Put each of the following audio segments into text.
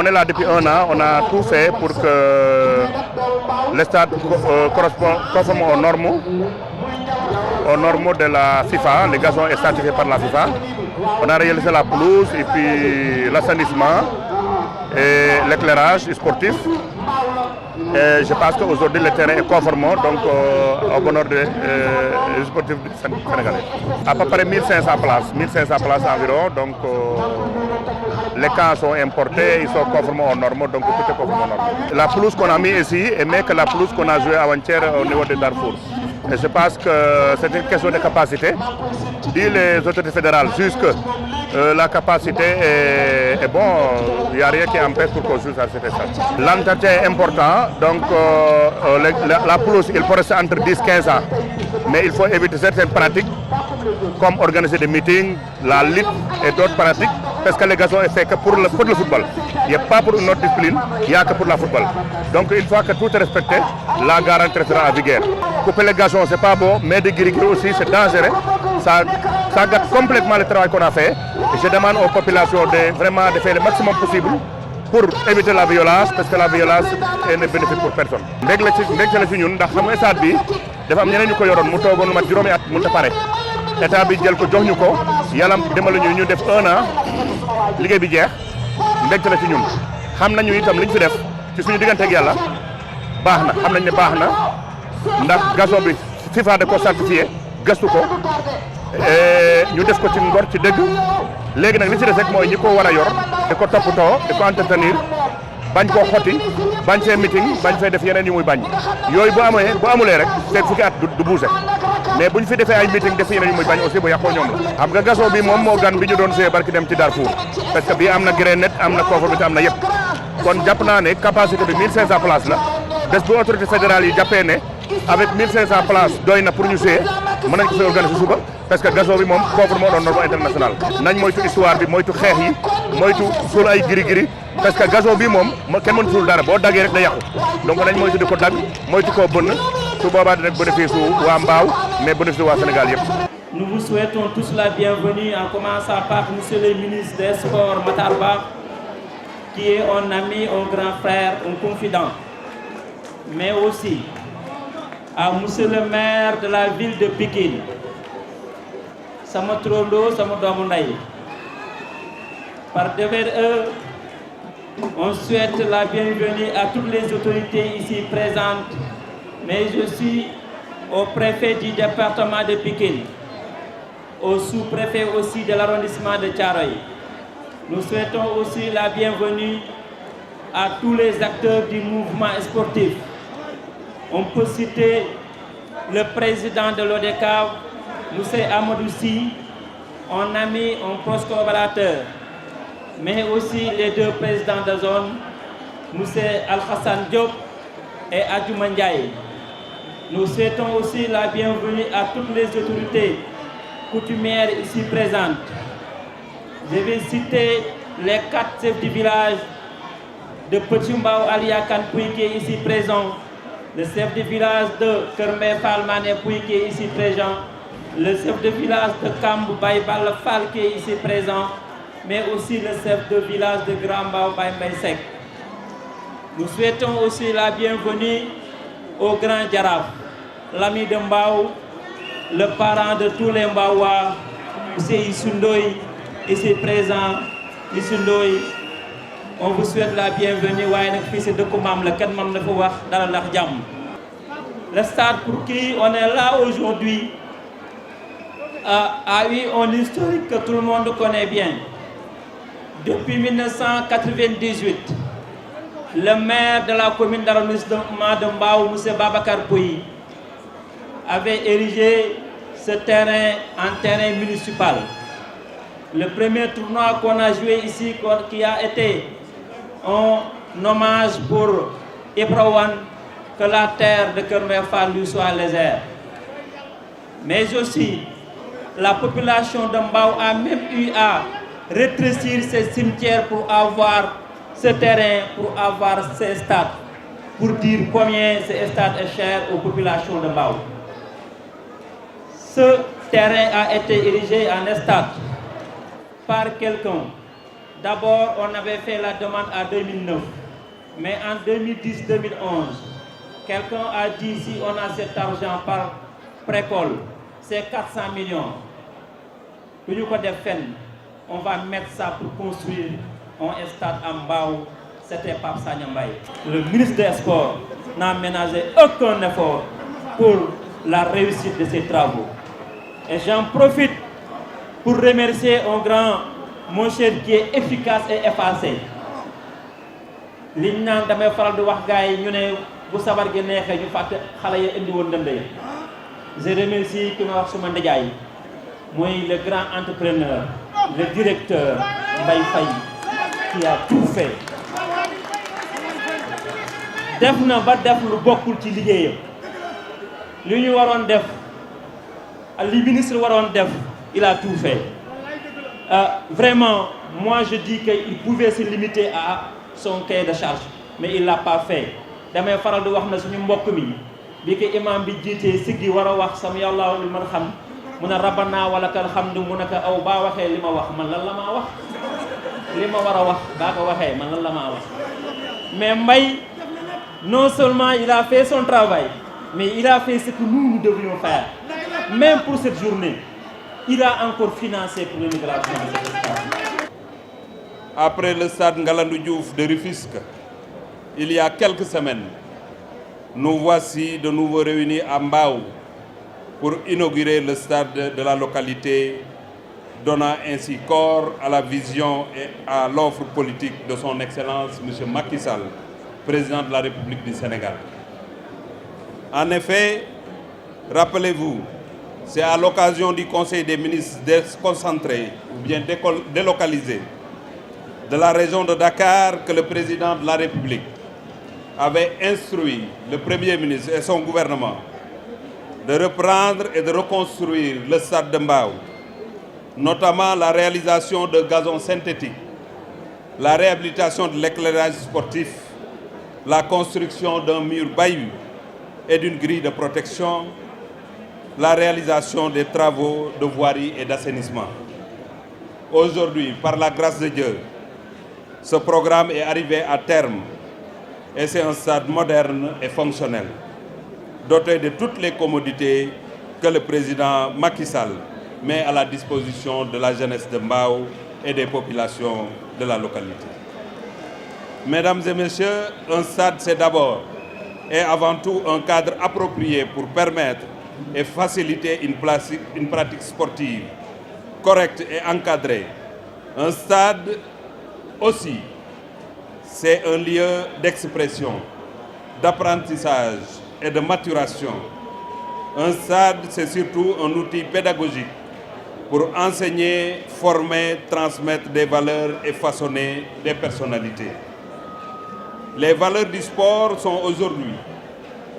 On est là depuis un an, on a tout fait pour que le stade conforme aux normes de la FIFA. Le gazon est certifié par la FIFA. On a réalisé la pelouse et puis l'assainissement et l'éclairage sportif. Et je pense qu'aujourd'hui le terrain est conforme donc au bonheur des sportifs sénégalais. À peu près 1500 places environ. Donc les camps sont importés, ils sont conformes aux normes, donc tout est conforme aux normes. La pelouse qu'on a mis ici est mieux que la pelouse qu'on a jouée avant-hier au niveau de Darfour. Et je pense que c'est une question de capacité. Dit les autorités fédérales jusent que la capacité est bon, il n'y a rien qui empêche pour qu'on joue à cet stade. L'entretien est important, donc la pelouse il faut rester entre 10 et 15 ans. Mais il faut éviter certaines pratiques comme organiser des meetings, la lutte et d'autres pratiques, parce que le gazon est fait que pour le football. Il n'y a pas pour une autre discipline, il n'y a que pour le football. Donc une fois que tout est respecté, la garantie sera à vigueur. Couper le gazon, c'est pas bon, mais de guérir aussi, c'est dangereux. Ça gâte complètement le travail qu'on a fait. Et je demande aux populations de vraiment de faire le maximum possible pour éviter la violence, parce que la violence est ne bénéfique pour personne. Ndég la ci ñun ndax xam nga stade bi dafa am ñeneen ñu ko yoroon mu toogoon mat juróomi at mënut a pare état bi jël ko jox ñu ko yàlla dimbali ñu def 1 an liggéey bi jeex ndég la ci ñun. xam nañu itam liñ fi def ci suñu diggante ak yàlla baax na xam nañ ne baax na ndax gazon bi FIFA da ko certifié gëstu ko ñu def ko ci ngor ci dëgg léegi nag li ci des rek mooy ñi ko war a yor di ko toppatoo di ko entretenir bañ koo xotti bañ fee meeting bañ fee def yeneen yu muy bañ yooyu bu amulee rek fekk fukki at du bouger mais buñ fi defee ay meeting def yeneen yu muy bañ aussi bu yàqoo ñoom la. xam nga gazon bi moom moo gan bi ñu doon see barki dem ci Darfour parce que bii am na grénet am na conformité am na yëpp kon jàpp naa ne capacité bi 1500 places la bés bu autorité fédérale yi jàppee ne avec 1500 places doy na pour ñu see mën nañ ko fi organiser suba parce que gazon bi moom conforme moo doon norme international nañ moytu histoire bi moytu xeex yi moytu suul ay giri parce que gazon bi moom kenn mënut suul dara boo daggee rek da yàqu donc nañ moytu di ko dagg moytu koo bënn su boobaa dina bénéfice waa Mbao mais bénéfice waa Sénégal yëpp. Nous vous souhaitons tous la bienvenue en commençant par monsieur le ministre des Sports Matar Ba qui est un ami, un grand frère, un confident, mais aussi à monsieur le maire de la ville de Pikine sama trondo sama doomu ndey. Par devers eux, on souhaite la bienvenue à toutes les autorités ici présentes, mais je suis au préfet du département de Pikine, au sous-préfet aussi de l'arrondissement de Thiaroye. Nous souhaitons aussi la bienvenue à tous les acteurs du mouvement sportif. On peut citer le président de l'ODCAV, M. Amadou Sy, un ami, un proche collaborateur, mais aussi les deux présidents de zone, M. Al-Hassan Diop et Adjouma Ndiaye. Nous souhaitons aussi la bienvenue à toutes les autorités coutumières ici présentes. Je vais citer les 4 chefs du village de Petit Mbao Aliakan Pouy qui est ici présent, le chef de village de Kermé Falmané Pouy qui est ici présent, le chef de village de Kambu Baïbal Fall qui est ici présent, mais aussi le chef de village de Grand Mbao Baïmbaïsek. Nous souhaitons aussi la bienvenue au grand Djaraf, l'ami de Mbao, le parent de tous les Mbaois, M. Issoundoy, ici présent. Issoundoy, on vous souhaite la bienvenue. Le stade pour qui on est là aujourd'hui a eu un historique que tout le monde connaît bien. Depuis 1998, le maire de la commune d'arrondissement de Mbao, M. Babacar Pouy, avait érigé ce terrain en terrain municipal. Le premier tournoi qu'on a joué ici, qui a été un hommage pour Ibrawan, que la terre de Kermefal lui soit légère. Mais aussi, la population de Mbao a même eu à rétrécir ses cimetières pour avoir ce terrain, pour avoir ces stades, pour dire combien ce stade est cher aux populations de Mbao. Ce terrain a été érigé en stade par quelqu'un D'abord, on avait fait la demande en 2009. Mais en 2010-2011, quelqu'un a dit si on a cet argent par précole, c'est 400 millions. On va mettre ça pour construire un stade en Mbao. C'était Pape Sagna Mbaye. Le ministre des Sports n'a ménagé aucun effort pour la réussite de ces travaux. Et j'en profite pour remercier un grand monsieur qui est efficace et effacé. liñ naan damay faral di wax gars yi ñu ne bu sabar gi neexee ñu fàtte xale yi indi woon ndënd yi. Je remercie ki ma wax suma ndijaay mooy le grand entrepreneur le directeur Mbaye Faye qui a tout fait. def na ba def lu bokkul ci liggéeyam li ñu waroon def li ministre waroon def il a tout fait. Vraiment moi je dis qu'il pouvait se limiter à son cahier de charge mais il l'a pas fait. damay faral di wax na suñu mbokk mi bi ko imam bi jiitee siggi war a wax sam yàlla li man xam mu ne rabbana wala kal hamdu mu ne ko aw baa waxee li ma wax man lan la maa wax li ma war a wax baa ko waxee man lan la maa wax. mais Mbaye non seulement il a fait son travail mais il a fait ce que nous devrions faire. Même pour cette journée il a encore financé pour l'immigration de cet stade. Après le stade Ngalandou Diouf de Rufisque, il y a quelques semaines, nous voici de nouveau réunis à Mbao pour inaugurer le stade de la localité, donnant ainsi corps à la vision et à l'offre politique de son Excellence M. Macky Sall, président de la République du Sénégal. En effet, rappelez-vous, c'est à l'occasion du Conseil des ministres déconcentré ou bien délocalisé de la région de Dakar que le président de la République avait instruit le Premier ministre et son gouvernement de reprendre et de reconstruire le stade de Mbao, notamment la réalisation de gazons synthétiques, la réhabilitation de l'éclairage sportif, la construction d'un mur baillu et d'une grille de protection, la réalisation des travaux de voirie et d'assainissement. Aujourd'hui, par la grâce de Dieu, ce programme est arrivé à terme et c'est un stade moderne et fonctionnel, doté de toutes les commodités que le président Macky Sall met à la disposition de la jeunesse de Mbao et des populations de la localité. Mesdames et messieurs, un stade c'est d'abord et avant tout un cadre approprié pour permettre et faciliter une pratique sportive correcte et encadrée. Un stade aussi, c'est un lieu d'expression, d'apprentissage et de maturation. Un stade, c'est surtout un outil pédagogique pour enseigner, former, transmettre des valeurs et façonner des personnalités. Les valeurs du sport sont aujourd'hui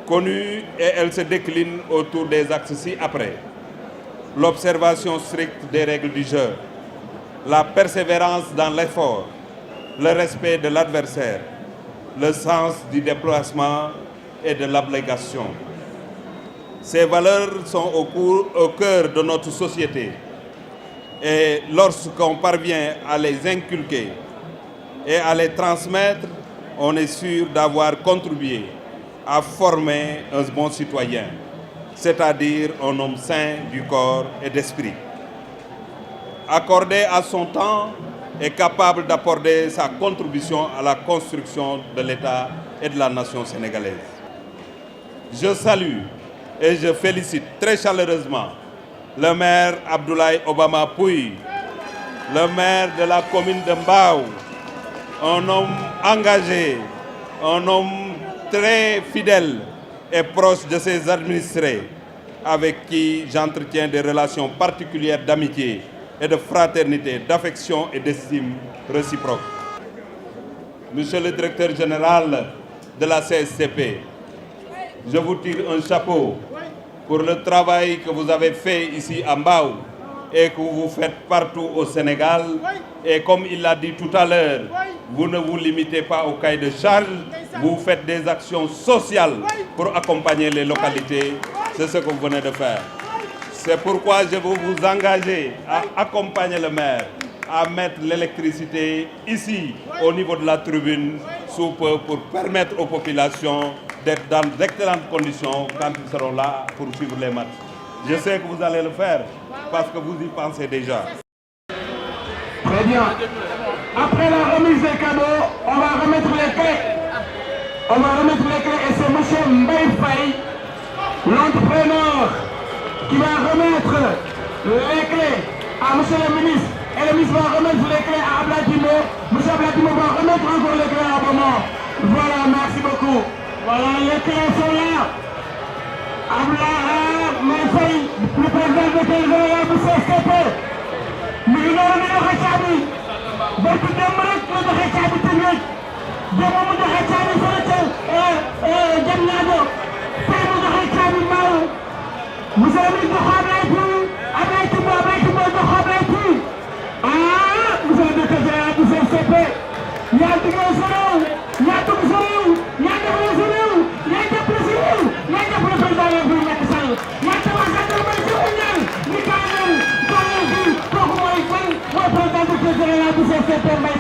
connues et elles se déclinent autour des axes ci-après. L'observation stricte des règles du jeu, la persévérance dans l'effort, le respect de l'adversaire, le sens du déplacement et de l'abnégation. Ces valeurs sont au cœur de notre société et lorsqu'on parvient à les inculquer et à les transmettre, on est sûr d'avoir contribué à former un bon citoyen, c'est-à-dire un homme sain du corps et d'esprit. Accordé à son temps et capable d'apporter sa contribution à la construction de l'État et de la nation sénégalaise. Je salue et je félicite très chaleureusement le maire Abdoulaye Obama Pouy, le maire de la commune de Mbao, un homme engagé, un homme très fidèle et proche de ses administrés, avec qui j'entretiens des relations particulières d'amitié et de fraternité, d'affection et d'estime réciproque. Monsieur le directeur général de la CSCP, je vous tire un chapeau pour le travail que vous avez fait ici à Mbao et que vous faites partout au Sénégal. Et comme il l'a dit tout à l'heure, vous ne vous limitez pas au cahier de charge, vous faites des actions sociales pour accompagner les localités. C'est ce que vous venez de faire. C'est pourquoi je veux vous engager à accompagner le maire à mettre l'électricité ici, au niveau de la tribune, sous peu, pour permettre aux populations d'être dans d'excellentes conditions quand ils seront là pour suivre les matchs. Je sais que vous allez le faire parce que vous y pensez déjà. Très bien. Après la remise des cadeaux, on va remettre les clés. On va remettre les clés et c'est M. Mbaye Faye, l'entrepreneur, qui va remettre les clés à M. le ministre. Et le ministre va remettre les clés à Ablatimo. M. Ablatimo va remettre encore les clés à Abama. Voilà, merci beaucoup. Voilà, les clés sont là. Abla Mbaye Faye, le président de la CSTP. ñu ngi doon di joxe caabi barki démb rek la joxe caabi Tëngéej démb mu joxe caabi fële ca jëm ñaajo tey mu joxe caabi Mbao monsieur le ministre jox Ablaye Timbo jox Ablaye Timbo monsieur le directeur général bu CSTP yaa digal sa réew yaa dugg sa réew yaa defal sa réew yaa jàppale sa réew yaa jàppale président la République Macky Sall yaa tabax sa réew may joxu ñaan ni kaa leen kooku mooy président du général du CSTP Mbaye